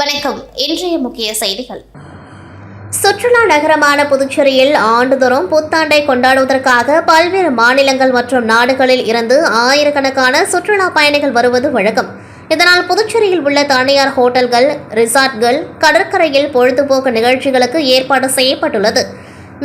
வணக்கம். இன்றைய முக்கிய செய்திகள். சுற்றுலா நகரமான புதுச்சேரியில் ஆண்டுதோறும் புத்தாண்டை கொண்டாடுவதற்காக பல்வேறு மாநிலங்கள் மற்றும் நாடுகளில் இருந்து ஆயிரக்கணக்கான சுற்றுலா பயணிகள் வருவது வழக்கம். இதனால் புதுச்சேரியில் உள்ள தனியார் ஹோட்டல்கள், ரிசார்ட்கள், கடற்கரையில் பொழுதுபோக்கு நிகழ்ச்சிகளுக்கு ஏற்பாடு செய்யப்பட்டுள்ளது.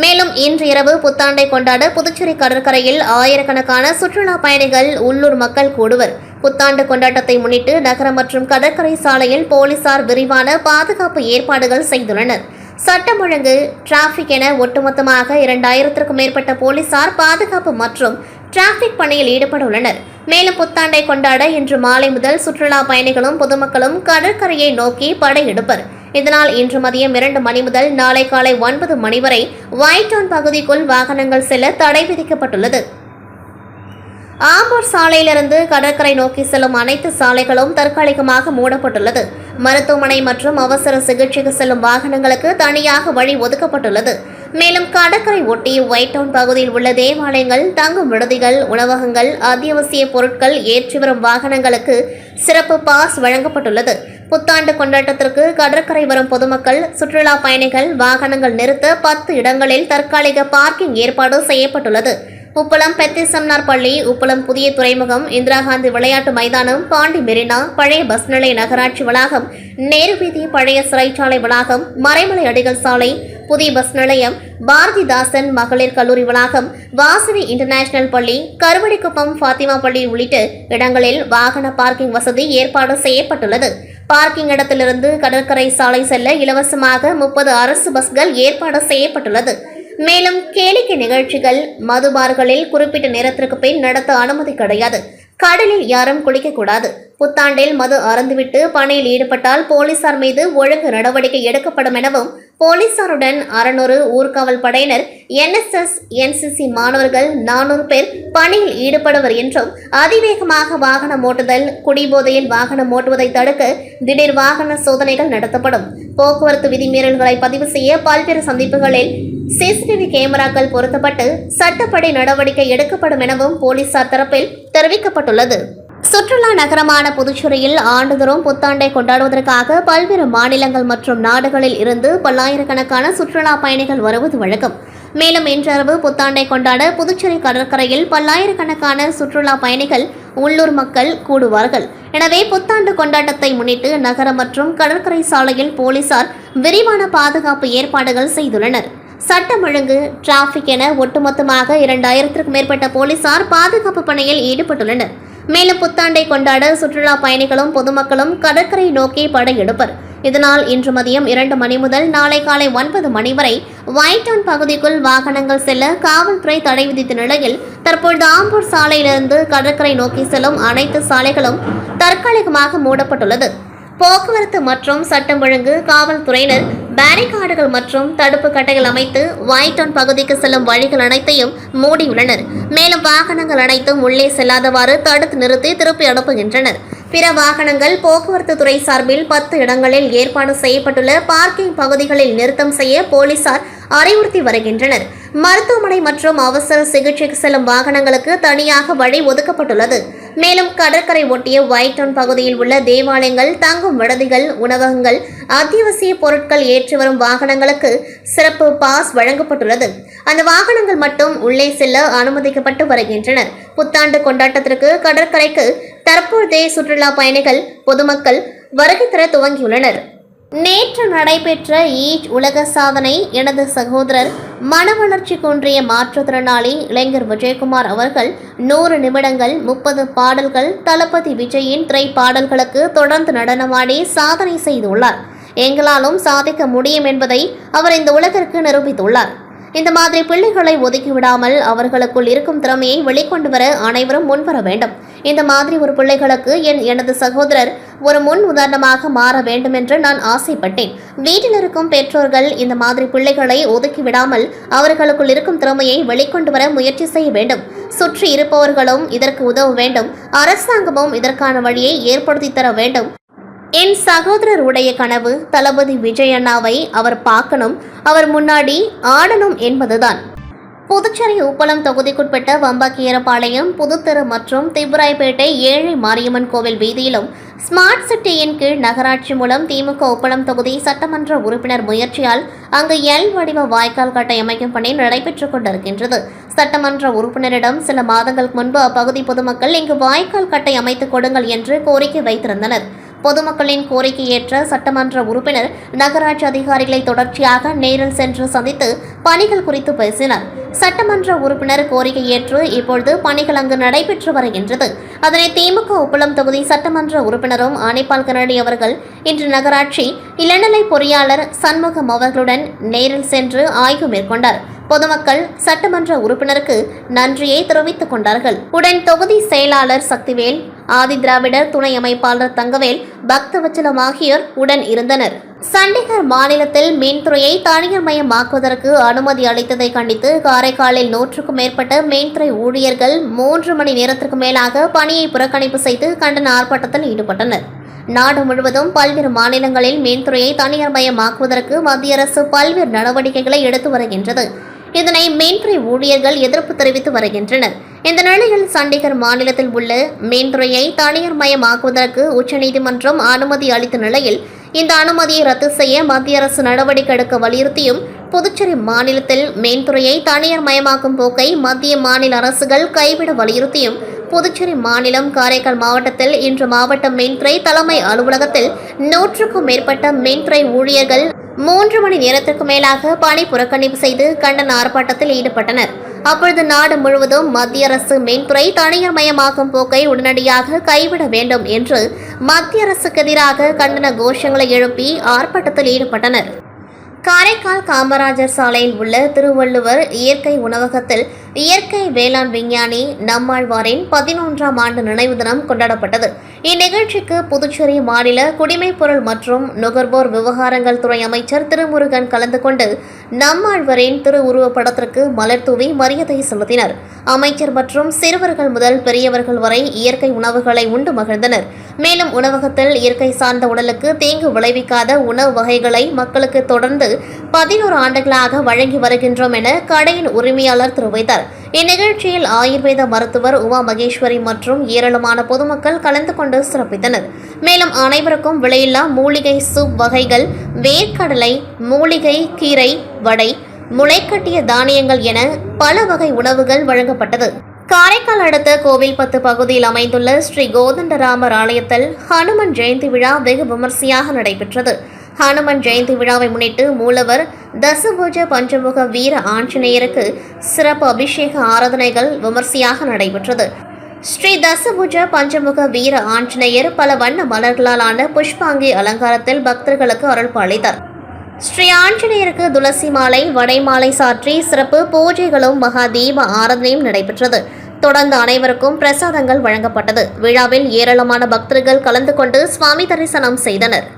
மேலும் இன்று இரவு புத்தாண்டை கொண்டாட புதுச்சேரி கடற்கரையில் ஆயிரக்கணக்கான சுற்றுலா பயணிகள், உள்ளூர் மக்கள் கூடுவர். புத்தாண்டு கொண்டாட்டத்தை முன்னிட்டு நகரம் மற்றும் கடற்கரை சாலையில் போலீசார் விரிவான பாதுகாப்பு ஏற்பாடுகள் செய்துள்ளனர். சட்டம் ஒழுங்கு, டிராபிக் என ஒட்டுமொத்தமாக 2000க்கும் மேற்பட்ட போலீசார் பாதுகாப்பு மற்றும் டிராபிக் பணியில் ஈடுபட உள்ளனர். மேலும் புத்தாண்டை கொண்டாட இன்று மாலை முதல் சுற்றுலா பயணிகளும் பொதுமக்களும் கடற்கரையை நோக்கி படையெடுப்பர். இதனால் இன்று மதியம் 2 மணி முதல் நாளை காலை 9 மணி வரை ஒயிட் டவுன் பகுதிக்குள் வாகனங்கள் செல்ல தடை விதிக்கப்பட்டுள்ளது. ஆம்பூர் சாலையிலிருந்து கடற்கரை நோக்கி செல்லும் அனைத்து சாலைகளும் தற்காலிகமாக மூடப்பட்டுள்ளது. மருத்துவமனை மற்றும் அவசர சிகிச்சைக்கு செல்லும் வாகனங்களுக்கு தனியாக வழி ஒதுக்கப்பட்டுள்ளது. மேலும் கடற்கரை ஒட்டி ஒயிட் டவுன் பகுதியில் உள்ள தேவாலயங்கள், தங்கும் விடுதிகள், உணவகங்கள், அத்தியாவசிய பொருட்கள் ஏற்றி வரும் வாகனங்களுக்கு சிறப்பு பாஸ் வழங்கப்பட்டுள்ளது. புத்தாண்டு கொண்டாட்டத்திற்கு கடற்கரை வரும் பொதுமக்கள், சுற்றுலா பயணிகள் வாகனங்கள் நிறுத்த 10 இடங்களில் தற்காலிக பார்க்கிங் ஏற்பாடு செய்யப்பட்டுள்ளது. உப்பளம் பெத்திசம்னார் பள்ளி, உப்பளம் புதிய துறைமுகம், இந்திரா காந்தி விளையாட்டு மைதானம், பாண்டி மெரினா, பழைய பஸ் நிலைய நகராட்சி வளாகம், நேரு வீதி, பழைய சிறைச்சாலை வளாகம், மறைமலை அடிகள் சாலை, புதிய பஸ் நிலையம், பாரதிதாசன் மகளிர் கல்லூரி வளாகம், வாசவி இன்டர்நேஷனல் பள்ளி, கருவடிக்குப்பம் ஃபாத்திமா பள்ளி உள்ளிட்ட இடங்களில் வாகன பார்க்கிங் வசதி ஏற்பாடு செய்யப்பட்டுள்ளது. பார்க்கிங் இடத்திலிருந்து கடற்கரை சாலை செல்ல இலவசமாக 30 அரசு பஸ்கள் ஏற்பாடு செய்யப்பட்டுள்ளது. மேலும் கேளிக்கை நிகழ்ச்சிகள், மதுபார்களில் குறிப்பிட்ட நேரத்திற்கு பின் நடத்த அனுமதி கிடையாது. கடலில் யாரும் குளிக்கக்கூடாது. புத்தாண்டில் மது அருந்துவிட்டு பணியில் ஈடுபட்டால் போலீசார் மீது ஒழுங்கு நடவடிக்கை எடுக்கப்படும் எனவும் போலீசாருடன் 600 ஊர்காவல் படையினர், NSS, NCC மாணவர்கள் 400 பேர் பணியில் ஈடுபடுவர் என்றும் அதிவேகமாக வாகனம் ஓட்டுதல், குடிபோதையில் வாகனம் ஓட்டுவதை தடுக்க திடீர் வாகன சோதனைகள் நடத்தப்படும். போக்குவரத்து விதிமீறல்களை பதிவு செய்ய பல்வேறு சந்திப்புகளில் CCTV கேமராக்கள் பொருத்தப்பட்டு சட்டப்படி நடவடிக்கை எடுக்கப்படும் எனவும் போலீசார் தரப்பில் தெரிவிக்கப்பட்டுள்ளது. சுற்றுலா நகரமான புதுச்சேரியில் ஆண்டுதோறும் புத்தாண்டை கொண்டாடுவதற்காக பல்வேறு மாநிலங்கள் மற்றும் நாடுகளில் இருந்து பல்லாயிரக்கணக்கான சுற்றுலா பயணிகள் வருவது வழக்கம். மேலும் இன்றளவு புத்தாண்டை கொண்டாட புதுச்சேரி கடற்கரையில் பல்லாயிரக்கணக்கான சுற்றுலா பயணிகள், உள்ளூர் மக்கள் கூடுவார்கள். எனவே புத்தாண்டு கொண்டாட்டத்தை முன்னிட்டு நகரம் மற்றும் கடற்கரை சாலையில் போலீசார் விரிவான பாதுகாப்பு ஏற்பாடுகள் செய்துள்ளனர். சட்டம் ஒழுங்கு, டிராபிக் என ஒட்டுமொத்தமாக 2000க்கும் மேற்பட்ட போலீசார் பாதுகாப்பு பணியில் ஈடுபட்டுள்ளனர். மேலும் புத்தாண்டை கொண்டாட சுற்றுலா பயணிகளும் பொதுமக்களும் கடற்கரை நோக்கி படையெடுப்பர். இதனால் இன்று மதியம் 2 மணி முதல் நாளை காலை 9 மணி வரை ஒயிட் டவுன் பகுதிக்குள் வாகனங்கள் செல்ல காவல்துறை தடை விதித்த நிலையில் தற்பொழுது ஆம்பூர் சாலையிலிருந்து கடற்கரை நோக்கி செல்லும் அனைத்து சாலைகளும் தற்காலிகமாக மூடப்பட்டுள்ளது. போக்குவரத்து மற்றும் சட்டம் ஒழுங்கு காவல்துறையினர் பேரிகார்டுகள் மற்றும் தடுப்பு கட்டைகள் அமைத்து ஒயிட் டவுன் பகுதிக்கு செல்லும் வழிகள் அனைத்தையும் மூடியுள்ளனர். மேலும் வாகனங்கள் அனைத்தும் உள்ளே செல்லாதவாறு தடுத்து நிறுத்தி திருப்பி அனுப்புகின்றனர். பிற வாகனங்கள் போக்குவரத்து துறை சார்பில் 10 இடங்களில் ஏற்பாடு செய்யப்பட்டுள்ள பார்க்கிங் பகுதிகளில் நிறுத்தம் செய்ய போலீசார் அறிவுறுத்தி வருகின்றனர். மருத்துவமனை மற்றும் அவசர சிகிச்சைக்கு செல்லும் வாகனங்களுக்கு தனியாக வழி ஒதுக்கப்பட்டுள்ளது. மேலும் கடற்கரை ஒட்டிய ஒயிட் டவுன் பகுதியில் உள்ள தேவாலயங்கள், தங்கும் விடுதிகள், உணவகங்கள், அத்தியாவசிய பொருட்கள் ஏற்றி வரும் வாகனங்களுக்கு சிறப்பு பாஸ் வழங்கப்பட்டுள்ளது. அந்த வாகனங்கள் மட்டும் உள்ளே செல்ல அனுமதிக்கப்பட்டு வருகின்றனர். புத்தாண்டு கொண்டாட்டத்திற்கு கடற்கரைக்கு தற்போதைய சுற்றுலா பயணிகள், பொதுமக்கள் வருகை தர துவங்கியுள்ளனர். நேற்று நடைபெற்ற ஈச் உலக சாதனை எனது சகோதரர் மனவளர்ச்சி குன்றிய மாற்றுத்திறனாளி இளைஞர் விஜயகுமார் அவர்கள் 100 நிமிடங்கள் 30 பாடல்கள் தளபதி விஜயின் திரைப்பாடல்களுக்கு தொடர்ந்து நடனமாடி சாதனை செய்துள்ளார். எங்களாலும் சாதிக்க முடியும் என்பதை அவர் இந்த உலகிற்கு நிரூபித்துள்ளார். இந்த மாதிரி பிள்ளைகளை ஒதுக்கிவிடாமல் அவர்களுக்குள் இருக்கும் திறமையை வெளிக்கொண்டு வர அனைவரும் முன்வர வேண்டும். இந்த மாதிரி ஒரு பிள்ளைகளுக்கு எனது சகோதரர் ஒரு முன் உதாரணமாக மாற வேண்டும் என்று நான் ஆசைப்பட்டேன். வீட்டில் இருக்கும் பெற்றோர்கள் இந்த மாதிரி பிள்ளைகளை ஒதுக்கிவிடாமல் அவர்களுக்குள் இருக்கும் திறமையை வெளிக்கொண்டு வர முயற்சி செய்ய வேண்டும். சுற்றி இருப்பவர்களும் இதற்கு உதவ வேண்டும். அரசாங்கமும் இதற்கான வழியை ஏற்படுத்தி தர வேண்டும். என் சகோதரர் உடைய கனவு தளபதி விஜய் அண்ணாவை அவர் பார்க்கணும், அவர் முன்னாடி ஆடணும் என்பதுதான். புதுச்சேரி உப்பளம் தொகுதிக்குட்பட்ட வம்பக்கீரபாளையம், புதுத்தெரு மற்றும் திபுராய்பேட்டை ஏழை மாரியம்மன் கோவில் வீதியிலும் ஸ்மார்ட் சிட்டியின் கீழ் நகராட்சி மூலம் திமுக உப்பளம் தொகுதி சட்டமன்ற உறுப்பினர் முயற்சியால் அங்கு எல் வடிவ வாய்க்கால் கட்டை அமைக்கும் பணி நடைபெற்றுக் கொண்டிருக்கின்றது. சட்டமன்ற உறுப்பினரிடம் சில மாதங்களுக்கு முன்பு அப்பகுதி பொதுமக்கள் இங்கு வாய்க்கால் கட்டை அமைத்துக் கொடுங்கள் என்று கோரிக்கை வைத்திருந்தனர். பொதுமக்களின் கோரிக்கை ஏற்ற சட்டமன்ற உறுப்பினர் நகராட்சி அதிகாரிகளை தொடர்ச்சியாக நேரில் சென்று சந்தித்து பணிகள் குறித்து பேசினார். சட்டமன்ற உறுப்பினர் கோரிக்கை ஏற்று இப்பொழுது பணிகள் அங்கு நடைபெற்று வருகின்றது. அதனை திமுக உப்பளம் தொகுதி சட்டமன்ற உறுப்பினரும் ஆனைப்பால் கனடி அவர்கள் இன்று நகராட்சி இளநிலை பொறியாளர் சண்முகம் அவர்களுடன் நேரில் சென்று ஆய்வு மேற்கொண்டார். பொதுமக்கள் சட்டமன்ற உறுப்பினருக்கு நன்றியை தெரிவித்துக் கொண்டார்கள். உடன் தொகுதி செயலாளர் சக்திவேல், ஆதி திராவிடர் துணை அமைப்பாளர் தங்கவேல், பக்தவச்சலம் ஆகியோர் உடன் இருந்தனர். சண்டிகர் மாநிலத்தில் மின்துறையை தனியார் மயமாக்குவதற்கு அனுமதி அளித்ததை கண்டித்து காரைக்காலில் 100க்கும் மேற்பட்ட மின்துறை ஊழியர்கள் 3 மணி நேரத்திற்கு மேலாக பணியை புறக்கணிப்பு செய்து கண்டன ஆர்ப்பாட்டத்தில் ஈடுபட்டனர். நாடு முழுவதும் பல்வேறு மாநிலங்களில் மின்துறையை தனியார் மயமாக்குவதற்கு மத்திய அரசு பல்வேறு நடவடிக்கைகளை எடுத்து வருகின்றது. இதனை மின்துறை ஊழியர்கள் எதிர்ப்பு தெரிவித்து வருகின்றனர். இந்த நிலையில் சண்டிகர் மாநிலத்தில் உள்ள மின்துறையை தனியார் மயமாக்குவதற்கு உச்சநீதிமன்றம் அனுமதி அளித்த நிலையில் இந்த அனுமதியை ரத்து செய்ய மத்திய அரசு நடவடிக்கை எடுக்க வலியுறுத்தியும் புதுச்சேரி மாநிலத்தில் மின்துறையை தனியார் மயமாக்கும் போக்கை மத்திய மாநில அரசுகள் கைவிட வலியுறுத்தியும் புதுச்சேரி மாநிலம் காரைக்கால் மாவட்டத்தில் இன்று மாவட்ட மின்துறை தலைமை அலுவலகத்தில் 100க்கும் மேற்பட்ட மின்துறை ஊழியர்கள் 3 மணி நேரத்திற்கு மேலாக பணி புறக்கணிப்பு செய்து கண்டன ஆர்ப்பாட்டத்தில் ஈடுபட்டனர். அப்பொழுது நாடு முழுவதும் மத்திய அரசு மின்துறை தனியார் மயமாக்கும் போக்கை உடனடியாக கைவிட வேண்டும் என்று மத்திய அரசுக்கு எதிராக கண்டன கோஷங்களை எழுப்பி ஆர்ப்பாட்டத்தில் ஈடுபட்டனர். காரைக்கால் காமராஜர் சாலையில் உள்ள திருவள்ளுவர் இயற்கை உணவகத்தில் இயற்கை வேளாண் விஞ்ஞானி நம்மாழ்வாரின் 11ஆம் ஆண்டு நினைவு தினம் கொண்டாடப்பட்டது. இந்நிகழ்ச்சிக்கு புதுச்சேரி மாநில குடிமைப்பொருள் மற்றும் நுகர்வோர் விவகாரங்கள் துறை அமைச்சர் திருமுருகன் கலந்து கொண்டு நம்மாழ்வாரின் திருவுருவப் படத்திற்கு மலர் தூவி மரியாதை செலுத்தினர். அமைச்சர் மற்றும் சிறுவர்கள் முதல் பெரியவர்கள் வரை இயற்கை உணவுகளை உண்டு மகிழ்ந்தனர். மேலும் உணவகத்தில் இயற்கை சார்ந்த உடலுக்கு தீங்கு விளைவிக்காத உணவு வகைகளை மக்களுக்கு தொடர்ந்து 11 ஆண்டுகளாக வழங்கி வருகின்றோம் என கடையின் உரிமையாளர் தெரிவித்தார். இந்நிகழ்ச்சியில் ஆயுர்வேத மருத்துவர் உமா மகேஸ்வரி மற்றும் ஏராளமான பொதுமக்கள் கலந்து கொண்டு சிறப்பித்தனர். மேலும் அனைவருக்கும் விலையில்லா மூலிகை சூப் வகைகள், வேர்க்கடலை, மூலிகை கீரை வடை, முளைக்கட்டிய தானியங்கள் என பல வகை உணவுகள் வழங்கப்பட்டது. காரைக்கால் அடுத்த கோவில்பத்து பகுதியில் அமைந்துள்ள ஸ்ரீ கோதண்டராமர் ஆலயத்தில் ஹனுமன் ஜெயந்தி விழா வெகு விமர்சையாக நடைபெற்றது. ஹனுமன் ஜெயந்தி விழாவை முன்னிட்டு மூலவர் தசபுஜ பஞ்சமுக வீர ஆஞ்சநேயருக்கு சிறப்பு அபிஷேக ஆராதனைகள் விமர்சையாக நடைபெற்றது. ஸ்ரீ தசபுஜ பஞ்சமுக வீர ஆஞ்சநேயர் பல வண்ண மலர்களால் ஆன புஷ்பாங்கி அலங்காரத்தில் பக்தர்களுக்கு அருள் பாலித்தார். ஸ்ரீ ஆஞ்சநேயருக்கு துளசி மாலை, வடை மாலை சாற்றி சிறப்பு பூஜைகளும் மகா தீப ஆராதனையும் நடைபெற்றது. தொடர்ந்து அனைவருக்கும் பிரசாதங்கள் வழங்கப்பட்டது. விழாவில் ஏராளமான பக்தர்கள் கலந்து கொண்டு சுவாமி தரிசனம் செய்தனர்.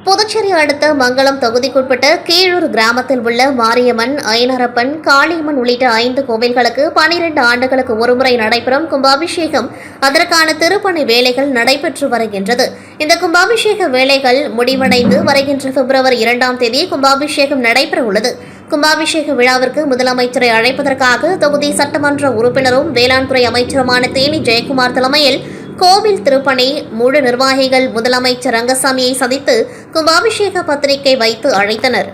புதுச்சேரி அடுத்த மங்களம் தொகுதிக்குட்பட்ட கீழூர் கிராமத்தில் உள்ள மாரியம்மன், ஐயனாரப்பன், காளியம்மன் உள்ளிட்ட 5 கோவில்களுக்கு 12 ஆண்டுகளுக்கு ஒருமுறை நடைபெறும் கும்பாபிஷேகம், அதற்கான திருப்பணி வேலைகள் நடைபெற்று வருகின்றது. இந்த கும்பாபிஷேக வேலைகள் முடிவடைந்து வருகின்ற பிப்ரவரி 2ஆம் தேதி கும்பாபிஷேகம் நடைபெற உள்ளது. கும்பாபிஷேக விழாவிற்கு முதலமைச்சரை அழைப்பதற்காக தொகுதி சட்டமன்ற உறுப்பினரும் வேளாண் துறை அமைச்சருமான தேனி ஜெயக்குமார் தலைமையில் கோவில் திருப்பணி முழு நிர்வாகிகள் முதலமைச்சர் ரங்கசாமியை சந்தித்து கும்பாபிஷேக பத்திரிகை வைத்து அழைத்தனர்.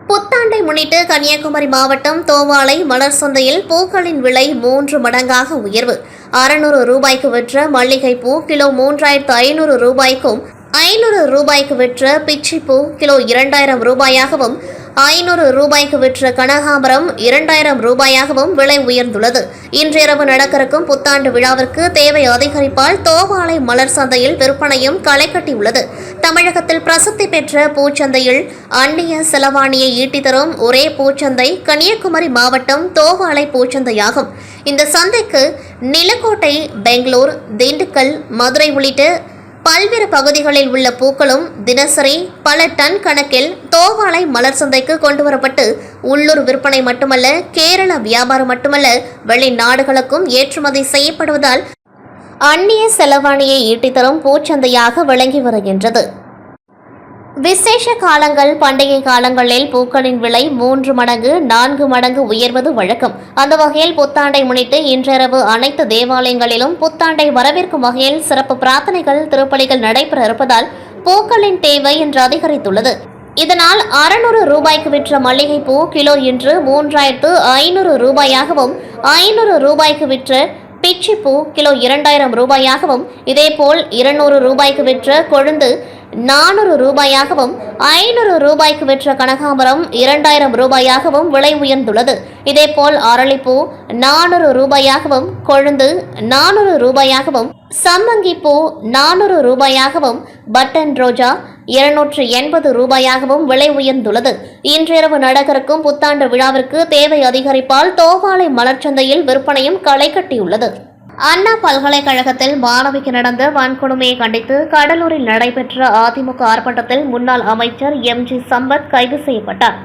புத்தாண்டை முன்னிட்டு கன்னியாகுமரி மாவட்டம் தோவாளை மலர் சந்தையில் பூக்களின் விலை 3 மடங்காக உயர்வு. 600 ரூபாய்க்கு விற்ற மல்லிகைப்பூ கிலோ 3500 ரூபாய்க்கும், 500 ரூபாய்க்கு விற்ற பிச்சிப்பூ கிலோ 2000 ரூபாயாகவும், 500 ரூபாய்க்கு விற்ற கனகாம்பரம் 2000 ரூபாயாகவும் விலை உயர்ந்துள்ளது. இன்றிரவு நடக்கவிருக்கும் புத்தாண்டு விழாவிற்கு தேவை அதிகரிப்பால் தோவாளை மலர் சந்தையில் விற்பனையும் களை கட்டியுள்ளது. தமிழகத்தில் பிரசித்தி பெற்ற பூச்சந்தையில் அந்நிய செலவாணியை ஈட்டி தரும் ஒரே பூச்சந்தை கன்னியாகுமரி மாவட்டம் தோவாளை பூச்சந்தையாகும். இந்த சந்தைக்கு நிலக்கோட்டை, பெங்களூர், திண்டுக்கல், மதுரை உள்ளிட்ட பல்வேறு பகுதிகளில் உள்ள பூக்களும் தினசரி பல டன் கணக்கில் தோவாளை மலர் சந்தைக்கு கொண்டுவரப்பட்டு உள்ளூர் விற்பனை மட்டுமல்ல, கேரள வியாபாரம் மட்டுமல்ல, வெளிநாடுகளுக்கும் ஏற்றுமதி செய்யப்படுவதால் அந்நிய செலவாணியை ஈட்டித்தரும் பூச்சந்தையாக விளங்கி வருகின்றது. விசேஷ காலங்கள், பண்டிகை காலங்களில் பூக்களின் விலை 3 மடங்கு 4 மடங்கு உயர்வது வழக்கம். அந்த வகையில் புத்தாண்டை முன்னிட்டு இன்றிரவு அனைத்து தேவாலயங்களிலும் புத்தாண்டை வரவேற்கும் வகையில் சிறப்பு பிரார்த்தனைகள், திருப்பலிகள் நடைபெற இருப்பதால் பூக்களின் தேவை இன்று அதிகரித்துள்ளது. இதனால் 600 ரூபாய்க்கு விற்ற மல்லிகைப்பூ கிலோ இன்று 3500 ரூபாயாகவும், 500 ரூபாய்க்கு விற்ற பிச்சிப்பூ கிலோ 2000 ரூபாயாகவும், இதேபோல் 200 ரூபாய்க்கு விற்ற கொழுந்து 400 ரூபாயாகவும், 500 ரூபாய்க்கு விற்ற கனகாம்பரம் 2000 ரூபாயாகவும் விலை உயர்ந்துள்ளது. இதேபோல் அரளிப்பூ 400 ரூபாயாகவும், கொழுந்து 400 ரூபாயாகவும், சம்மங்கிப்பூ 400 ரூபாயாகவும், பட்டன் ரோஜா 280 ரூபாயாகவும் விலை உயர்ந்துள்ளது. இன்றிரவு நடக்கவிருக்கும் புத்தாண்டு விழாவிற்கு தேவை அதிகரிப்பால் தோவாளை மலர்ச்சந்தையில் விற்பனையும் களை கட்டியுள்ளது. அண்ணா பல்கலைக்கழகத்தில் மாணவிக்கு நடந்த வன்கொடுமையை கண்டித்து கடலூரில் நடைபெற்ற அதிமுக ஆர்ப்பாட்டத்தில் முன்னாள் அமைச்சர் எம்.ஜி. சம்பத் கைது செய்யப்பட்டார்.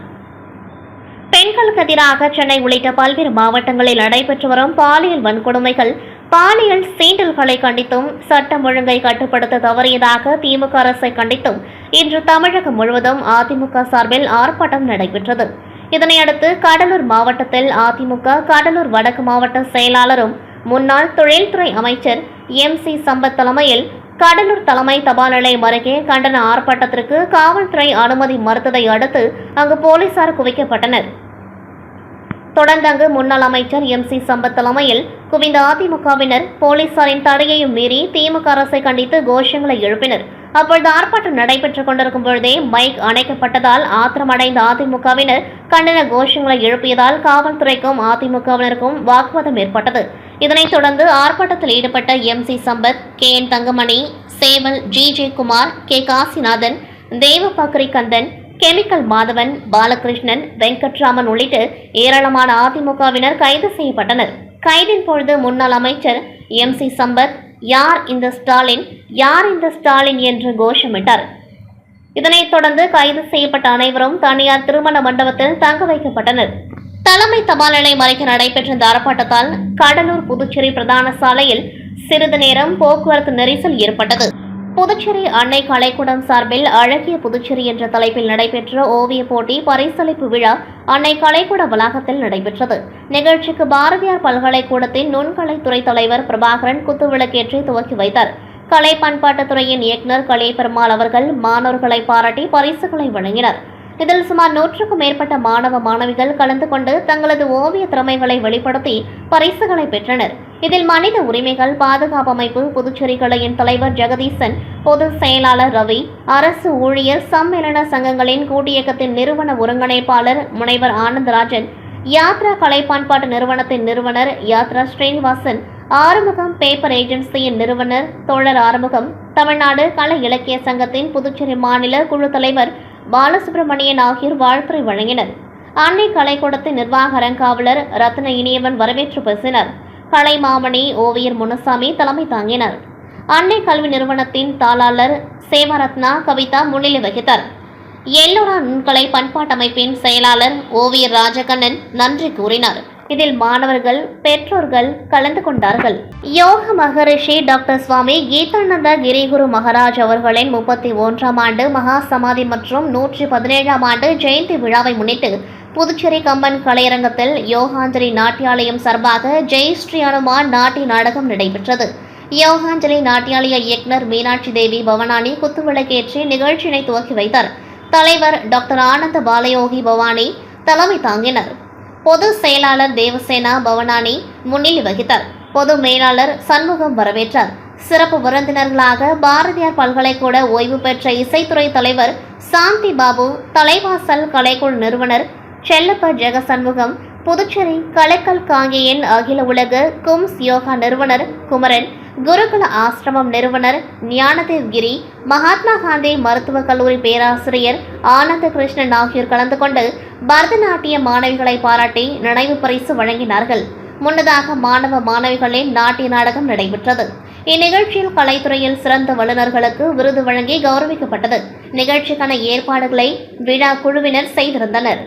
பெண்களுக்கு எதிராக சென்னை உள்ளிட்ட பல்வேறு மாவட்டங்களில் நடைபெற்று வரும் பாலியல் வன்கொடுமைகள், பாலியல் சீண்டல்களை கண்டித்தும், சட்டம் ஒழுங்கை கட்டுப்படுத்த தவறியதாக திமுக அரசை கண்டித்தும் இன்று தமிழகம் முழுவதும் அதிமுக சார்பில் ஆர்ப்பாட்டம் நடைபெற்றது. இதனையடுத்து கடலூர் மாவட்டத்தில் அதிமுக கடலூர் வடக்கு மாவட்ட செயலாளரும் முன்னாள் தொழில்துறை அமைச்சர் எம்.சி. சம்பத் தலைமையில் கடலூர் தலைமை தபால் நிலையம் அருகே கண்டன ஆர்ப்பாட்டத்திற்கு காவல்துறை அனுமதி மறுத்ததை அடுத்து அங்கு போலீசார் குவிக்கப்பட்டனர். தொடர்ந்து அங்கு முன்னாள் அமைச்சர் எம்.சி. சம்பத் தலைமையில் குவிந்த அதிமுகவினர் போலீசாரின் தடையையும் மீறி திமுக அரசை கண்டித்து கோஷங்களை எழுப்பினர். அப்பொழுது ஆர்ப்பாட்டம் நடைபெற்றுக் கொண்டிருக்கும் பொழுதே மைக் அணைக்கப்பட்டதால் ஆத்திரமடைந்த அதிமுகவினர் கண்டன கோஷங்களை எழுப்பியதால் காவல்துறைக்கும் அதிமுகவினருக்கும் வாக்குவாதம் ஏற்பட்டது. இதனைத் தொடர்ந்து ஆர்ப்பாட்டத்தில் ஈடுபட்ட எம்.சி. சம்பத், கே.என். தங்கமணி, சேவல், ஜி.ஜே. குமார், கே. காசிநாதன், தேவபாக்கரி கந்தன், கெமிக்கல் மாதவன், பாலகிருஷ்ணன், வெங்கட்ராமன் உள்ளிட்ட ஏராளமான அதிமுகவினர் கைது செய்யப்பட்டனர். கைதின் பொழுது முன்னாள் அமைச்சர் எம்.சி. சம்பத், யார் இந்த ஸ்டாலின், யார் இந்த ஸ்டாலின் என்று கோஷமிட்டார். இதனைத் தொடர்ந்து கைது செய்யப்பட்ட அனைவரும் தனியார் திருமண மண்டபத்தில் தங்க வைக்கப்பட்டனர். தலைமை தபால் நிலையம் அருகே நடைபெற்ற இந்த ஆர்ப்பாட்டத்தால் கடலூர் புதுச்சேரி பிரதான சாலையில் சிறிது நேரம் போக்குவரத்து நெரிசல் ஏற்பட்டது. புதுச்சேரி அன்னை கலைக்கூடம் சார்பில் அழகிய புதுச்சேரி என்ற தலைப்பில் நடைபெற்ற ஓவிய போட்டி பரிசளிப்பு விழா அன்னை கலைக்கூட வளாகத்தில் நடைபெற்றது. நிகழ்ச்சிக்கு பாரதியார் பல்கலைக்கூடத்தின் நுண்கலைத்துறை தலைவர் பிரபாகரன் குத்துவிளக்கேற்றி துவக்கி வைத்தார். கலை பண்பாட்டுத்துறையின் இயக்குநர் கலைபெருமாள் அவர்கள் மாணவர்களை பாராட்டி பரிசுகளை வழங்கினர். இதில் சுமார் 100க்கும் மேற்பட்ட மாணவ மாணவிகள் கலந்து கொண்டு தங்களது ஓவிய திறமைகளை வெளிப்படுத்தி பரிசுகளை பெற்றனர். இதில் மனித உரிமைகள் பாதுகாப்பு அமைப்பு புதுச்சேரி கிளையின் தலைவர் ஜெகதீசன், பொதுச் செயலாளர் ரவி, அரசு ஊழியர் சம்மேளன சங்கங்களின் கூட்டியக்கத்தின் நிறுவன ஒருங்கிணைப்பாளர் முனைவர் ஆனந்தராஜன், யாத்ரா கலை பண்பாட்டு நிறுவனத்தின் நிறுவனர் யாத்ரா ஸ்ரீனிவாசன், ஆறுமுகம் பேப்பர் ஏஜென்சியின் நிறுவனர் தோழர் ஆறுமுகம், தமிழ்நாடு கலை இலக்கிய சங்கத்தின் புதுச்சேரி மாநில குழு தலைவர் பாலசுப்ரமணியன் ஆகியோர் வாழ்த்துரை வழங்கினர். அன்னை கலைக்கூடத்தின் நிர்வாக அறங்காவலர் ரத்ன இனியவன் வரவேற்று பேசினர். கலை மாமணி ஓவியர் முனுசாமி தலைமை தாங்கினர். அன்னை கல்வி நிறுவனத்தின் தாளாளர் சேவரத்னா கவிதா முன்னிலை வகித்தார். எல்லோரா நுண்கலை பண்பாட்டு அமைப்பின் செயலாளர் ஓவியர் ராஜகண்ணன் நன்றி கூறினார். இதில் மாணவர்கள், பெற்றோர்கள் கலந்து கொண்டார்கள். யோக மகரிஷி டாக்டர் சுவாமி கீதானந்த கிரிகுரு மகாராஜ் அவர்களின் 31ஆம் ஆண்டு மகா சமாதி மற்றும் 117ஆம் ஆண்டு ஜெயந்தி விழாவை முன்னிட்டு புதுச்சேரி கம்பன் கலையரங்கத்தில் யோகாஞ்சலி நாட்டியாலயம் சார்பாக ஜெய் ஸ்ரீ அனுமான் நாட்டிய நாடகம் நடைபெற்றது. யோகாஞ்சலி நாட்டியாலய இயக்குநர் மீனாட்சி தேவி பவனானி குத்துவிளக்கேற்றி நிகழ்ச்சியினை துவக்கி வைத்தார். தலைவர் டாக்டர் ஆனந்த பாலயோகி பவானி தலைமை தாங்கினர். பொது செயலாளர் தேவசேனா பவனானி முன்னிலை வகித்தார். பொது மேலாளர் சண்முகம் வரவேற்றார். சிறப்பு விருந்தினர்களாக பாரதியார் பல்கலைக்கூட ஓய்வு பெற்ற இசைத்துறை தலைவர் சாந்தி பாபு, தலைவாசல் கலைக்குழு நிறுவனர் செல்லப்ப ஜெகசண்முகம், புதுச்சேரி கலைக்கல் காங்கேயன் அகில உலக கும்ஸ் யோகா நிறுவனர் குமரன், குருகுல ஆசிரமம் நிறுவனர் ஞானதேவ் கிரி, மகாத்மா காந்தி மருத்துவக் கல்லூரி பேராசிரியர் ஆனந்த கிருஷ்ணன் ஆகியோர் கலந்து கொண்டு பரதநாட்டிய மாணவிகளை பாராட்டி நினைவு பரிசு வழங்கினார்கள். முன்னதாக மாணவ மாணவிகளின் நாட்டிய நாடகம் நடைபெற்றது. இந்நிகழ்ச்சியில் கலைத்துறையில் சிறந்த வல்லுநர்களுக்கு விருது வழங்கி கௌரவிக்கப்பட்டது. நிகழ்ச்சிக்கான ஏற்பாடுகளை விழா குழுவினர் செய்திருந்தனர்.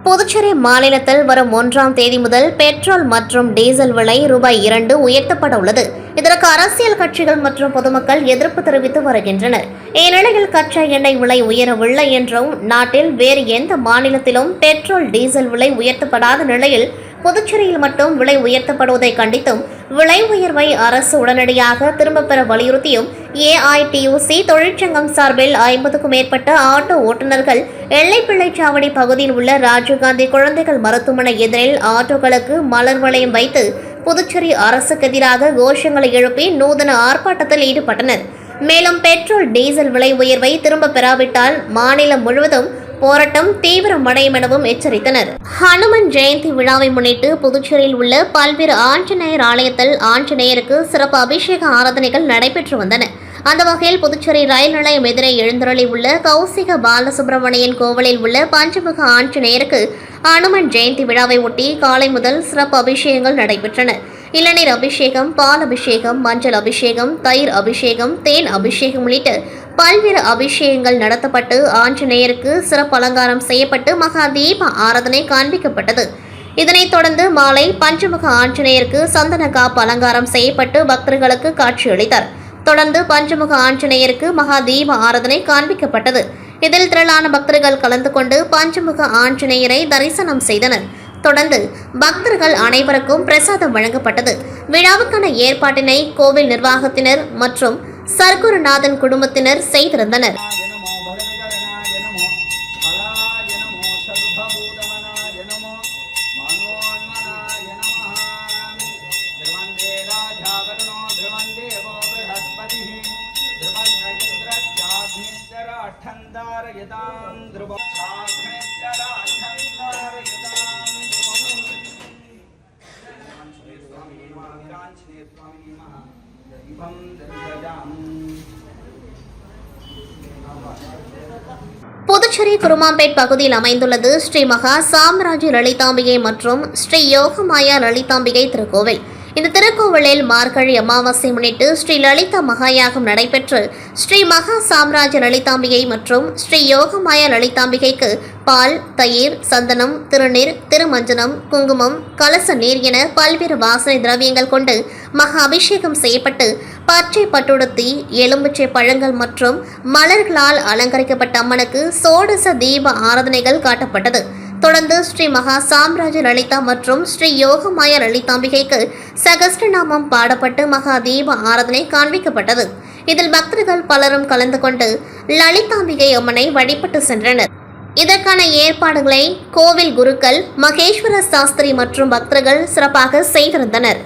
புதுச்சேரி மாநிலத்தில் வரும் 1ஆம் தேதி முதல் பெட்ரோல் மற்றும் டீசல் விலை ரூபாய் 2 உயர்த்தப்பட உள்ளது. இதற்கு அரசியல் கட்சிகள் மற்றும் பொதுமக்கள் எதிர்ப்பு தெரிவித்து வருகின்றனர். இந்நிலையில் கச்சா எண்ணெய் விலை உயரவில்லை என்றும் நாட்டில் வேறு எந்த மாநிலத்திலும் பெட்ரோல் டீசல் விலை உயர்த்தப்படாத நிலையில் புதுச்சேரியில் மட்டும் விலை உயர்த்தப்படுவதை கண்டித்தும் விலை உயர்வை அரசு உடனடியாக திரும்பப் பெற வலியுறுத்தியும் ஏஐடியூசி தொழிற்சங்கம் சார்பில் 50க்கும் மேற்பட்ட ஆட்டோ ஓட்டுநர்கள் எல்லைப்பிள்ளைச்சாவடி பகுதியில் உள்ள ராஜீவ்காந்தி குழந்தைகள் மருத்துவமனை எதிரில் ஆட்டோக்களுக்கு மலர் வளையம் வைத்து புதுச்சேரி அரசுக்கு எதிராக கோஷங்களை எழுப்பி நூதன ஆர்ப்பாட்டத்தில் ஈடுபட்டனர். மேலும் பெட்ரோல் டீசல் விலை உயர்வை திரும்பப் பெறாவிட்டால் மாநிலம் முழுவதும் போராட்டம் தீவிரமடையும் எனவும் எச்சரித்தனர். ஹனுமன் ஜெயந்தி விழாவை முன்னிட்டு புதுச்சேரியில் உள்ள பல்வேறு ஆஞ்சநேயர் ஆலயத்தில் ஆஞ்சநேயருக்கு சிறப்பு அபிஷேக ஆராதனைகள் நடைபெற்று வந்தன. அந்த வகையில் புதுச்சேரி ரயில் நிலையம் எதிரே எழுந்தருளி உள்ள கௌசிக பாலசுப்ரமணியன் கோவிலில் உள்ள பஞ்சமுக ஆஞ்சநேயருக்கு ஹனுமன் ஜெயந்தி விழாவை ஒட்டி காலை முதல் சிறப்பு அபிஷேகங்கள் நடைபெற்றன. இளநீர் அபிஷேகம், பால் அபிஷேகம், மஞ்சள் அபிஷேகம், தயிர் அபிஷேகம், தேன் அபிஷேகம் உள்ளிட்ட பல்வேறு அபிஷேகங்கள் நடத்தப்பட்டு ஆஞ்சநேயருக்கு சிறப்பு அலங்காரம் செய்யப்பட்டு மகா தீப ஆராதனை காண்பிக்கப்பட்டது. இதனைத் தொடர்ந்து மாலை பஞ்சமுக ஆஞ்சநேயருக்கு சந்தன காப்பு அலங்காரம் செய்யப்பட்டு பக்தர்களுக்கு காட்சியளித்தார். தொடர்ந்து பஞ்சமுக ஆஞ்சநேயருக்கு மகா தீப ஆராதனை காண்பிக்கப்பட்டது. இதில் திரளான பக்தர்கள் கலந்து கொண்டு பஞ்சமுக ஆஞ்சநேயரை தரிசனம் செய்தனர். தொடர்ந்து பக்தர்கள் அனைவருக்கும் பிரசாதம் வழங்கப்பட்டது. விழாவுக்கான ஏற்பாட்டினை கோவில் நிர்வாகத்தினர் மற்றும் சர்க்குருநாதன் குடும்பத்தினர் செய்திருந்தனர். புதுச்சேரி குருமாம்பேட் பகுதியில் அமைந்துள்ளது ஸ்ரீ மகா சாம்ராஜ்ய லலிதாம்பிகை மற்றும் ஸ்ரீ யோகமாயா லலிதாம்பிகை திருக்கோவில். இந்த திருக்கோவிலில் மார்கழி அமாவாசை முன்னிட்டு ஸ்ரீ லலிதா மகாயாகம் நடைபெற்று ஸ்ரீ மகா சாம்ராஜ்ய லலிதாம்பிகை மற்றும் ஸ்ரீ யோகமாயா லலிதாம்பிகைக்கு பால், தயிர், சந்தனம், திருநீர், திருமஞ்சனம், குங்குமம், கலச நீர் என பல்வேறு வாசனை திரவியங்கள் கொண்டு மகா அபிஷேகம் செய்யப்பட்டு பச்சை பட்டுடுத்தி, எலும்புச்சை பழங்கள் மற்றும் மலர்களால் அலங்கரிக்கப்பட்ட அம்மனுக்கு சோடச தீப ஆராதனைகள் காட்டப்பட்டது. தொடர்ந்து ஸ்ரீ மகா சாம்ராஜ்ய லலிதா மற்றும் ஸ்ரீ யோகமாயா லலிதாம்பிகைக்கு சகஸ்ரநாமம் பாடப்பட்டு மகா தீப ஆராதனை காண்பிக்கப்பட்டது. இதில் பக்தர்கள் பலரும் கலந்து கொண்டு லலிதாம்பிகை அம்மனை வழிபட்டு சென்றனர். இதற்கான ஏற்பாடுகளை கோவில் குருக்கள் மகேஸ்வர சாஸ்திரி மற்றும் பக்தர்கள் சிறப்பாக செய்திருந்தனர்.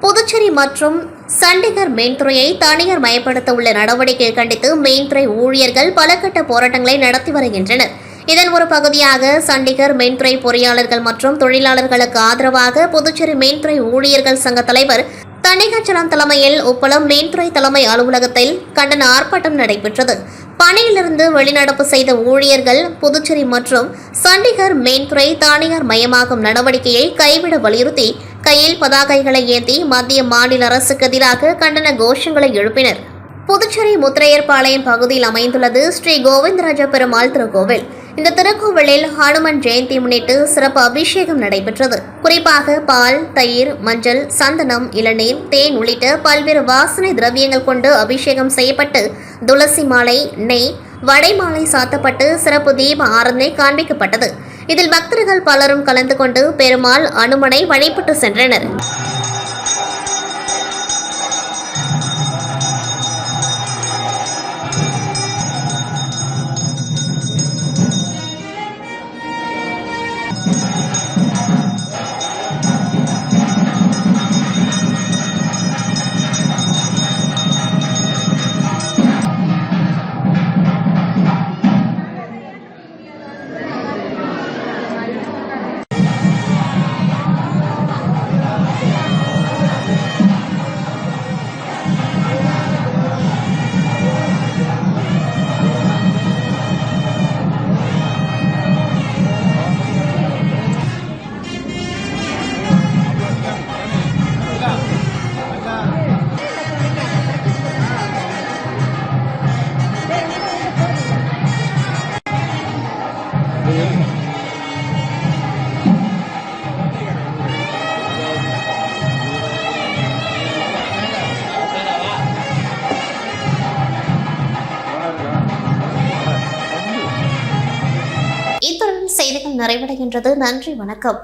புதுச்சேரி மற்றும் சண்டிகர் மெயின்துறையை தனியார் மயப்படுத்த உள்ள நடவடிக்கையை கண்டித்து மெயின்துறை ஊழியர்கள் பல கட்ட போராட்டங்களை நடத்தி வருகின்றனர். இதன் ஒரு பகுதியாக சண்டிகர் மெயின்துறை பொறியாளர்கள் மற்றும் தொழிலாளர்களுக்கு ஆதரவாக புதுச்சேரி மெயின்துறை ஊழியர்கள் சங்க தலைவர் தணிகாச்சலம் தலைமையில் உப்பளம் மெயின்துறை தலைமை அலுவலகத்தில் கண்டன ஆர்ப்பாட்டம் நடைபெற்றது. பணியிலிருந்து வெளிநடப்பு செய்த ஊழியர்கள் புதுச்சேரி மற்றும் சண்டிகர் மெயின்துறை தனியார் மயமாகும் நடவடிக்கையை கைவிட வலியுறுத்தி கையில் பதாகைகளை ஏந்தி மத்திய மாநில அரசுக்கு எதிராக கண்டன கோஷங்களை எழுப்பினர். புதுச்சேரி முத்திரையர்பாளையம் பகுதியில் அமைந்துள்ளது ஸ்ரீ கோவிந்தராஜ பெருமாள் திருக்கோவில். இந்த திருக்கோவிலில் ஹனுமன் ஜெயந்தி முன்னிட்டு சிறப்பு அபிஷேகம் நடைபெற்றது. குறிப்பாக பால், தயிர், மஞ்சள், சந்தனம், இளநீர், தேன் உள்ளிட்ட பல்வேறு வாசனை திரவியங்கள் கொண்டு அபிஷேகம் செய்யப்பட்டு துளசி மாலை, நெய், வடைமாலை சாத்தப்பட்டு சிறப்பு தீப ஆராதனை காண்பிக்கப்பட்டது. இதில் பக்தர்கள் பலரும் கலந்து கொண்டு பெருமாள் அனுமனை வழிபட்டு சென்றனர். இத்துடன் செய்திகள் நிறைவடைகின்றது. நன்றி, வணக்கம்.